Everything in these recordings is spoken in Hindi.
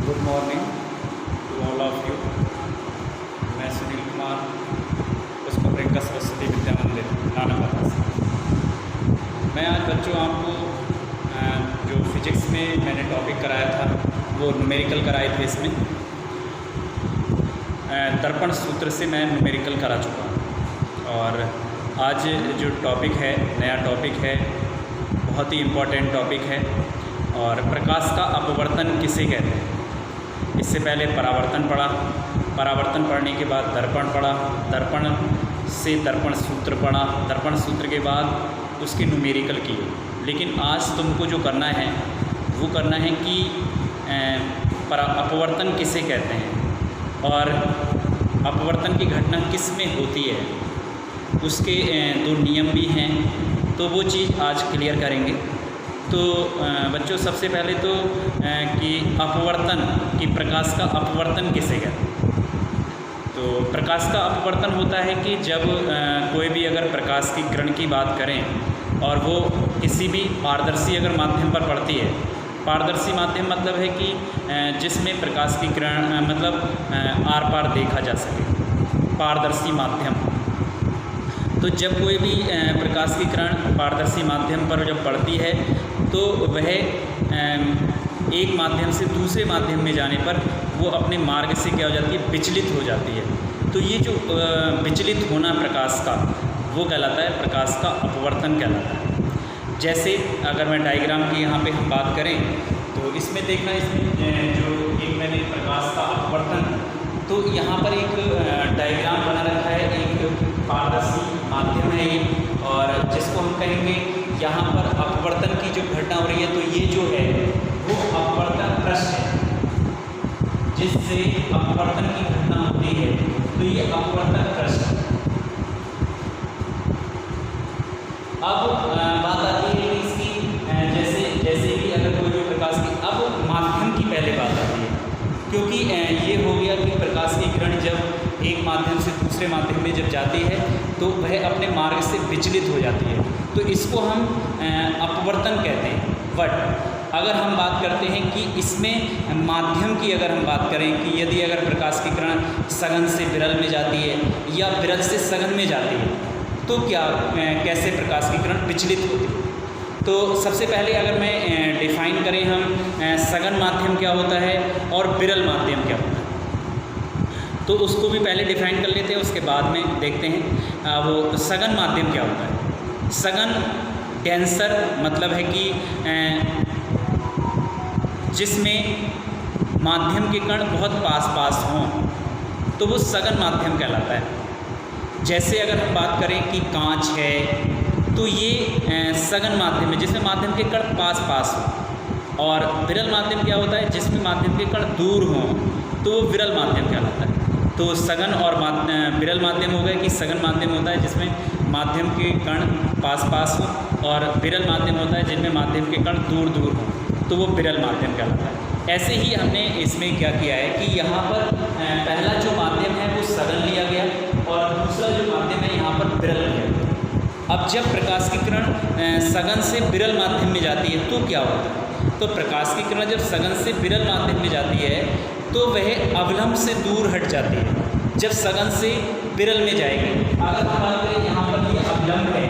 Good morning to all of you. मैं सुनील कुमार, पुष्पप्रियंका सरस्वती विद्या मंदिर नानापारा से। मैं आज बच्चों आपको जो फिजिक्स में मैंने टॉपिक कराया था वो न्यूमेरिकल कराए थे। इसमें दर्पण सूत्र से मैं न्यूमेरिकल करा चुका हूँ। और आज जो टॉपिक है, नया टॉपिक है, बहुत ही इम्पोर्टेंट टॉपिक है। और प्रकाश का अपवर्तन किसे कहते हैं। इससे पहले परावर्तन पढ़ा, परावर्तन पढ़ने के बाद दर्पण पढ़ा, दर्पण से दर्पण सूत्र पढ़ा, दर्पण सूत्र के बाद उसकी न्यूमेरिकल की। लेकिन आज तुमको जो करना है वो करना है कि अपवर्तन किसे कहते हैं और अपवर्तन की घटना किस में होती है, उसके दो नियम भी हैं। तो वो चीज़ आज क्लियर करेंगे। तो बच्चों सबसे पहले तो कि अपवर्तन कि प्रकाश का अपवर्तन किसे कहते हैं। तो प्रकाश का अपवर्तन होता है कि जब कोई भी अगर प्रकाश की किरण की बात करें और वो किसी भी पारदर्शी अगर माध्यम पर पड़ती है। पारदर्शी माध्यम मतलब है कि जिसमें प्रकाश की किरण मतलब आर पार देखा जा सके, पारदर्शी माध्यम। तो जब कोई भी प्रकाश की किरण पारदर्शी माध्यम पर जब पड़ती है तो वह एक माध्यम से दूसरे माध्यम में जाने पर वो अपने मार्ग से क्या हो जाती है, विचलित हो जाती है। तो ये जो विचलित होना प्रकाश का, वो कहलाता है प्रकाश का अपवर्तन कहलाता है। जैसे अगर मैं डायग्राम की यहाँ पे हम बात करें तो इसमें देखना, इसमें जो एक मैंने प्रकाश का अपवर्तन, तो यहाँ पर एक डायग्राम बना रखा है, एक पारदर्शी माध्यम है ये, और जिसको हम कहेंगे यहाँ पर अपवर्तन की जो घटना हो रही है। तो ये जो है वो अपवर्तन पृष्ठ है, जिससे अपवर्तन की घटना होती है। तो ये अपवर्तन पृष्ठ। अब बात आती है इसकी, जैसे भी अगर कोई भी प्रकाश की, अब माध्यम की पहले बात आती है, क्योंकि ये हो गया कि प्रकाश की किरण जब एक माध्यम से दूसरे माध्यम में जब जाती है तो वह अपने मार्ग से विचलित हो जाती है। तो इसको हम अपवर्तन कहते हैं। बट अगर हम बात करते हैं कि इसमें माध्यम की अगर हम बात करें कि यदि अगर प्रकाश की किरण सघन से विरल में जाती है या विरल से सघन में जाती है तो क्या कैसे प्रकाश की किरण विचलित होती है। तो सबसे पहले अगर मैं डिफाइन करें हम सघन माध्यम क्या होता है और विरल माध्यम क्या होता है, तो उसको भी पहले डिफाइन कर लेते हैं, उसके बाद में देखते हैं वो सघन माध्यम क्या होता है। सघन डेंसर मतलब है कि जिसमें माध्यम के कण बहुत पास पास हों तो वो सघन माध्यम कहलाता है। जैसे अगर हम बात करें कि कांच है तो ये सघन माध्यम है, जिसमें माध्यम के कण पास पास हो। और विरल माध्यम क्या होता है, जिसमें माध्यम के कण दूर हों तो वो विरल माध्यम कहलाता है। तो सघन और विरल माध्यम हो गए कि सघन माध्यम होता है जिसमें माध्यम के कण पास पास हो, और विरल माध्यम होता है जिनमें माध्यम के कण दूर दूर हों, तो वो विरल माध्यम कहलाता है। ऐसे ही हमने इसमें क्या किया है कि यहाँ पर पहला जो माध्यम है वो सघन लिया गया और दूसरा जो माध्यम है यहाँ पर विरल लिया गया। अब जब प्रकाश की किरण सघन से विरल माध्यम में जाती है तो क्या होता है। तो प्रकाश की किरण जब सघन से विरल माध्यम में जाती है तो वह अवलंब से दूर हट जाती है। जब सघन से विरल में जाएगी, अगर हम बात करें यहाँ पर ये अवलंब है,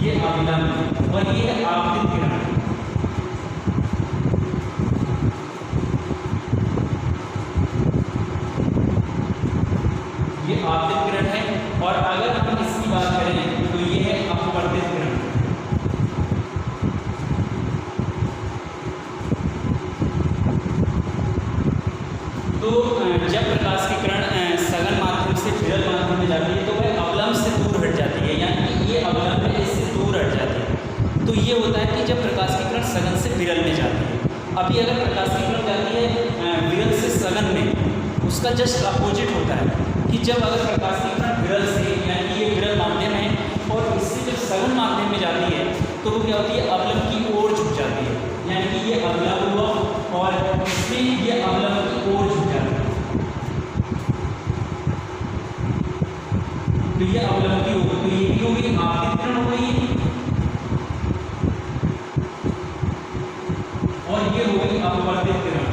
ये अवलंब और ये है आपतित किरण। ये आपतित किरण है। और अगर हम इसकी बात करें तो ये है अपवर्तित किरण। तो जब प्रकाश की किरण सघन माध्यम से विरल माध्यम में जाती है तो वह अवलंब से दूर हट जाती है, यानी ये अवलंब है, इससे दूर हट जाती है। तो ये होता है कि जब प्रकाश की किरण सघन से विरल में जाती है। अभी अगर प्रकाश की किरण जाती है विरल से सघन में, उसका जस्ट अपोजिट होता है कि जब अगर प्रकाश की किरण विरल से, यानी ये विरल माध्यम है, और इससे जब सघन माध्यम में जाती है तो वो क्या होती है, अवलंब की ओर झुक जाती है। यानी कि ये अवलंब हुआ और इसमें ये अवलंब की ओर झुक जाती है। तो ये अवलंब की ओर, तो ये भी होगी आपतित किरण हो गई। और ये हो गई अपवर्तित किरण।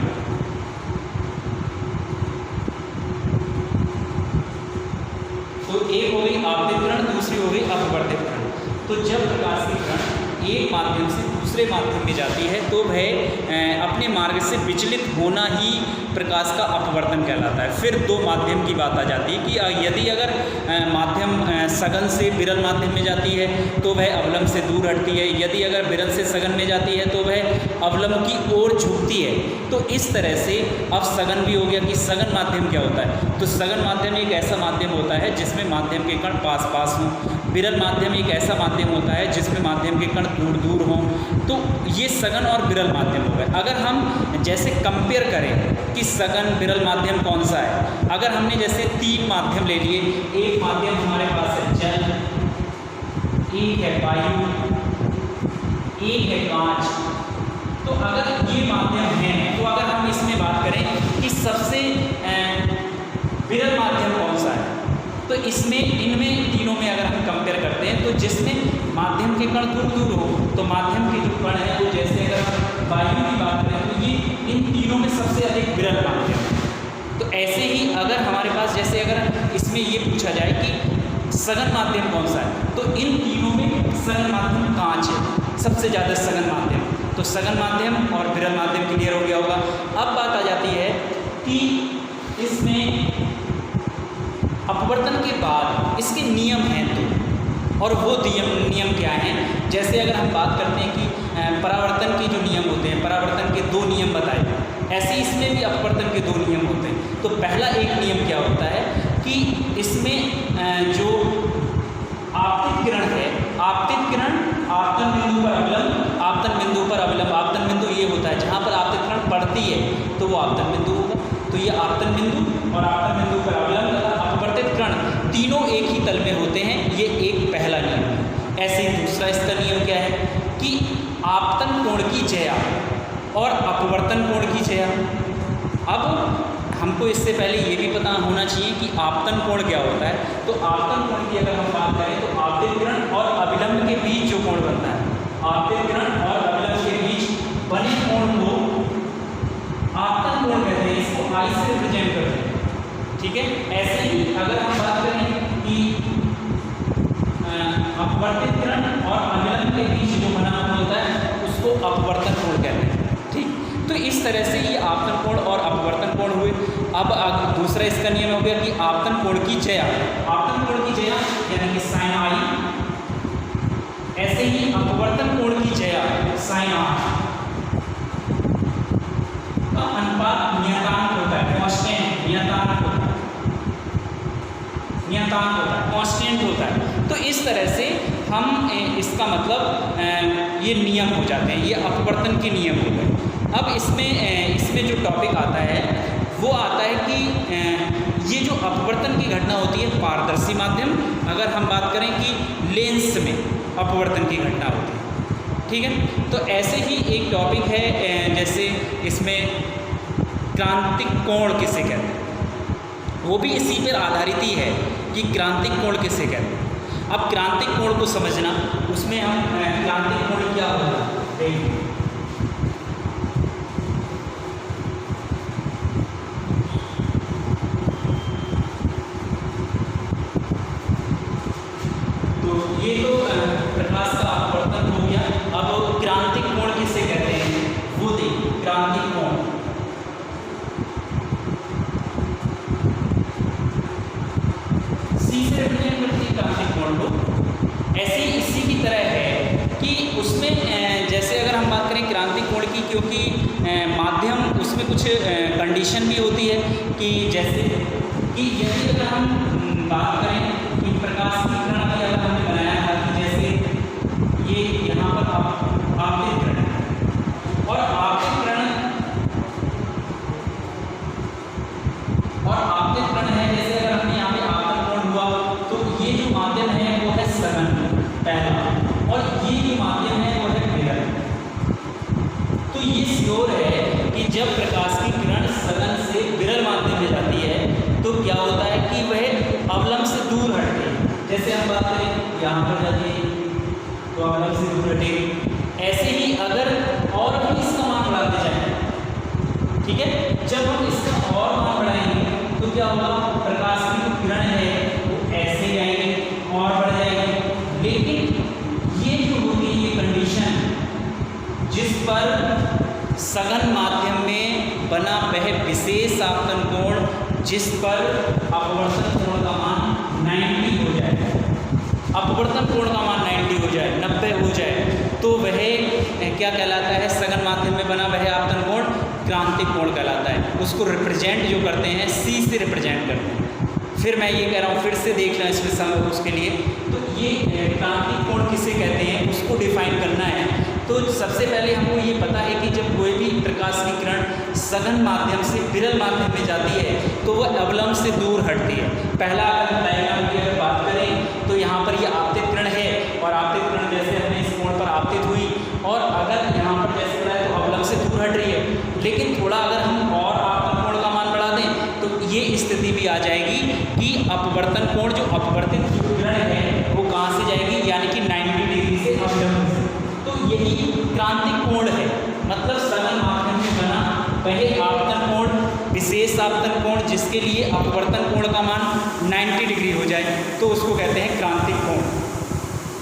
तो एक हो गई आपतित किरण, दूसरी हो गई अपवर्तित किरण। तो जब प्रकाश की किरण एक माध्यम से दूसरे माध्यम में जाती है तो वह अपने मार्ग से विचलित होना ही प्रकाश का अपवर्तन कहलाता है। फिर दो माध्यम की बात आ जाती है कि यदि अगर माध्यम सघन से विरल माध्यम में जाती है तो वह अवलंब से दूर हटती है, यदि अगर विरल से सघन में जाती है तो वह अवलंब की ओर झुकती है। तो इस तरह से अब सघन भी हो गया कि सघन माध्यम क्या होता है। तो सघन माध्यम एक ऐसा माध्यम होता है जिसमें माध्यम के कण पास पास हों। विरल माध्यम एक ऐसा माध्यम होता है जिसमें माध्यम के कण दूर दूर हों। तो ये सघन और विरल माध्यम हो गए। अगर हम जैसे कंपेयर करें कि सघन विरल माध्यम कौन सा है, अगर हमने जैसे तीन माध्यम ले लिए, एक माध्यम हमारे पास है जल, एक है वायु, एक है कांच। तो अगर ये माध्यम है तो अगर हम इसमें बात करें कि सबसे विरल माध्यम कौन सा है, तो इसमें इनमें तीनों में अगर हम कंपेयर करते हैं तो जिसमें माध्यम के कण दूर दूर हो तो माध्यम के जो कण है वो जैसे अगर हम वायु की बात करें तो ये इन तीनों में सबसे अधिक विरल माध्यम है। तो ऐसे ही अगर हमारे पास जैसे अगर इसमें ये पूछा जाए कि सघन माध्यम कौन सा है तो इन तीनों में सघन माध्यम कांच है, सबसे ज़्यादा सघन माध्यम। तो सघन माध्यम और विरल माध्यम क्लियर हो गया होगा। अब बात आ जाती है कि इसमें अपवर्तन के बाद इसके नियम हैं तो, और वो नियम क्या हैं। जैसे अगर हम बात करते हैं कि परावर्तन के जो नियम होते हैं, परावर्तन के दो नियम बताए, ऐसे इसमें भी अपवर्तन के दो नियम होते हैं। तो पहला एक नियम क्या होता है कि इसमें जो आपतित किरण है, आपतित किरण आपतन बिंदु पर अवलंब, आपतन बिंदु पर अवलंब। आपतन बिंदु ये होता है जहाँ पर आपतित किरण पड़ती है तो वो आपतन बिंदु होगा। तो ये आपतन बिंदु और आपतन बिंदु पर अवलंब तथा अपवर्तित किरण तीनों एक ही तल में होते हैं। ये एक पहला नियम है। ऐसे ही दूसरा इसका नियम क्या है कि आपतन कोण की ज्या और अपवर्तन कोण की ज्या। अब हमको इससे पहले ये भी पता होना चाहिए कि आपतन कोण क्या होता है। तो आपतन कोण की अगर हम बात करें तो आपतित किरण और अभिलंब के बीच जो कोण बनता है, आपतित किरण और अभिलंब के बीच बने कोण को आपतन कोण कहते हैं। इसको आई से रिप्रेजेंट करते हैं, ठीक है। ऐसे ही अगर हम बात करें कि अपवर्तित किरण और अभिलंब के बीच जो बना होता है उसको अपवर्तन कोण कहते हैं, ठीक। तो इस तरह से ये आपतन कोण और अपवर्तन कोण हुए। अब दूसरा इसका नियम हो गया कि आपतन कोण की ज्या, आपतन कोण की ज्या यानी कि साइन आई, ऐसे ही अपवर्तन कोण की ज्या साइन आर का अनुपात नियतांक होता है, कांस्टेंट नियतांक होता है, नियतांक होता है, कांस्टेंट होता है। तो इस तरह से हम इसका मतलब ये नियम हो जाते हैं, ये अपवर्तन के नियम हो गए। अब इसमें जो टॉपिक आता है वो आता है कि ये जो अपवर्तन की घटना होती है पारदर्शी माध्यम, अगर हम बात करें कि लेंस में अपवर्तन की घटना होती है, ठीक है। तो ऐसे ही एक टॉपिक है जैसे इसमें क्रांतिक कोण किसे कहते हैं, वो भी इसी पर आधारित ही है कि क्रांतिक कोण किसे कहते हैं। अब क्रांतिक कोण को समझना, उसमें हम क्रांतिक कोण क्या होगा देखेंगे। ये तो प्रकाश का अपवर्तन हो गया। अब क्रांतिक कोण किसे कहते हैं वो देखिए। क्रांतिक कोण सी से रिप्रेजेंट करती है क्रांतिक कोण को। ऐसे ही इसी की तरह है कि उसमें जैसे अगर हम बात करें क्रांतिक कोण की, क्योंकि माध्यम उसमें कुछ कंडीशन भी होती है कि जैसे कि यदि अगर हम बात करें कि प्रकाश की किरण अभी अगर हमने बनाया था कि जैसे ये यहाँ पर आपतित किरण है और आपतित किरण है, जैसे अगर हमने यहाँ पे आपतन कोण हुआ तो ये जो माध्यम है वो है सघन पहला, और ये जो माध्यम है वो है विरल। तो ये श्योर है कि जब प्रकाश की किरण सघन से विरल माध्यम में जाती है तो क्या होता है कि वह अवलंब से दूर हटती है। जैसे हम बात करें यहाँ पर जाती है तो अवलंब से दूर हटेगी। ऐसे ही अगर और भी इसका मान बढ़ाते पर सघन माध्यम में बना वह विशेष आपतन कोण जिस पर अपवर्तन कोण का मान 90 हो जाए, अपवर्तन कोण का मान 90 हो जाए, 90 हो जाए, तो वह क्या कहलाता है? सघन माध्यम में बना वह आपतन कोण क्रांतिक कोण कहलाता है। उसको रिप्रेजेंट जो करते हैं C से रिप्रेजेंट करते हैं। फिर मैं ये कह रहा हूँ, फिर से देख लें इसमें उसके लिए, तो ये क्रांतिक कोण किसे कहते हैं उसको डिफाइन करना है। तो सबसे पहले हमको ये पता है कि जब कोई भी प्रकाश की किरण सघन माध्यम से विरल माध्यम में जाती है तो वह अवलंब से दूर हटती है। पहला अगर डायग्राम की अगर बात करें तो यहाँ पर ये आपतित किरण है और आपतित किरण जैसे अपने इस कोण पर आपतित हुई और अगर यहाँ पर जैसे बढ़ा है तो अवलंब से दूर हट रही है। लेकिन थोड़ा अगर हम और आपतन कोण का मान बढ़ा दें तो ये स्थिति भी आ जाएगी कि अपवर्तन कोण जो अपवर्तित किरण है वो कहाँ से जाएगी, यानी कि 90 डिग्री से अवलंब से। तो यही क्रांतिक कोण है, मतलब सघन माध्यम में बना वह आपतन कोण, विशेष आपतन कोण जिसके लिए अपवर्तन कोण का मान 90 डिग्री हो जाए तो उसको कहते हैं क्रांतिक कोण।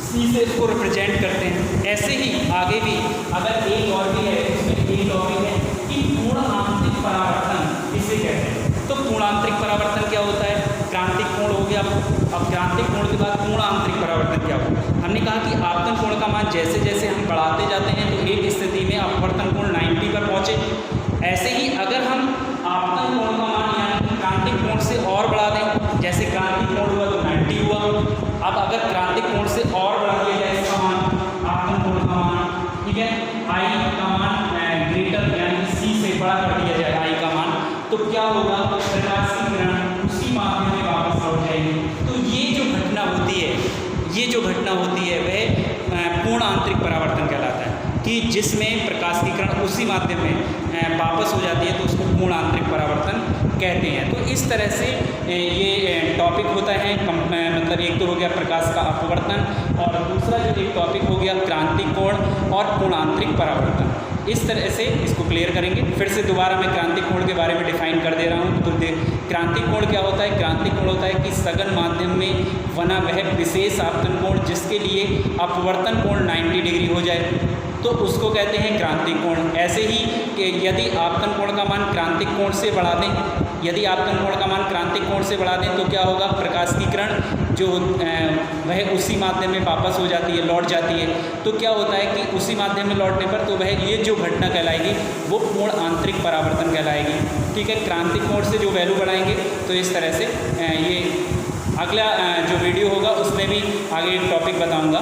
C से इसको रिप्रेजेंट करते हैं। ऐसे ही आगे भी अगर एक और भी है, उसमें एक टॉपिक है कि पूर्ण आंतरिक परावर्तन इसे कहते हैं। तो पूर्णांतरिक परावर्तन क्या होता है? क्रांतिक कोण हो गया। अब क्रांतिक कोण के बाद पूर्ण आंतरिक परावर्तन क्या होगा? हमने कहा कि आपतन कोण का मान जैसे जैसे हम बढ़ाते जाते हैं तो एक स्थिति में अपवर्तन कोण 90 पर पहुँचे। ऐसे ही अगर हम आपतन कोण का मान यानी क्रांतिक कोण से और बढ़ा दें, जैसे क्रांतिक कोण हुआ तो 90 हुआ, अब अगर क्रांतिक कोण से और बढ़ा दिया जाए इसका मान, आपतन कोण का मान, ठीक है, I का मान ग्रेटर यानी C से बड़ा कर दिया जाए I का मान, तो क्या होगा? प्रकाश की किरण उसी माध्यम में वापस लौट जाएगी। तो ये जो घटना होती है, ये जो घटना होती है वह पूर्ण आंतरिक परावर्तन कहलाता है कि जिसमें प्रकाश की किरण उसी माध्यम में वापस हो जाती है तो उसको पूर्ण आंतरिक परावर्तन कहते हैं। तो इस तरह से ये टॉपिक होता है, मतलब एक तो हो गया प्रकाश का अपवर्तन और दूसरा जो एक टॉपिक हो गया क्रांतिक कोण और पूर्ण आंतरिक परावर्तन। इस तरह से इसको क्लियर करेंगे। फिर से दोबारा मैं क्रांतिक कोण के बारे में डिफाइन कर दे रहा हूँ। तो क्रांतिक कोण क्या होता है? क्रांतिक कोण होता है कि सघन माध्यम में बना वह विशेष आपतन कोण जिसके लिए अपवर्तन कोण 90 डिग्री हो जाए तो उसको कहते हैं क्रांतिक कोण। ऐसे ही कि यदि आपतन कोण का मान क्रांतिक कोण से बढ़ा दें, यदि आपतन कोण का मान क्रांतिक कोण से बढ़ा दें तो क्या होगा? प्रकाश की किरण जो वह उसी माध्यम में वापस हो जाती है, लौट जाती है। तो क्या होता है कि उसी माध्यम में लौटने पर तो वह ये जो घटना कहलाएगी वो पूर्ण आंतरिक परावर्तन कहलाएगी। ठीक है, क्रांतिक कोण से जो वैल्यू बढ़ाएंगे तो इस तरह से ये अगला जो वीडियो होगा उसमें भी आगे टॉपिक बताऊँगा।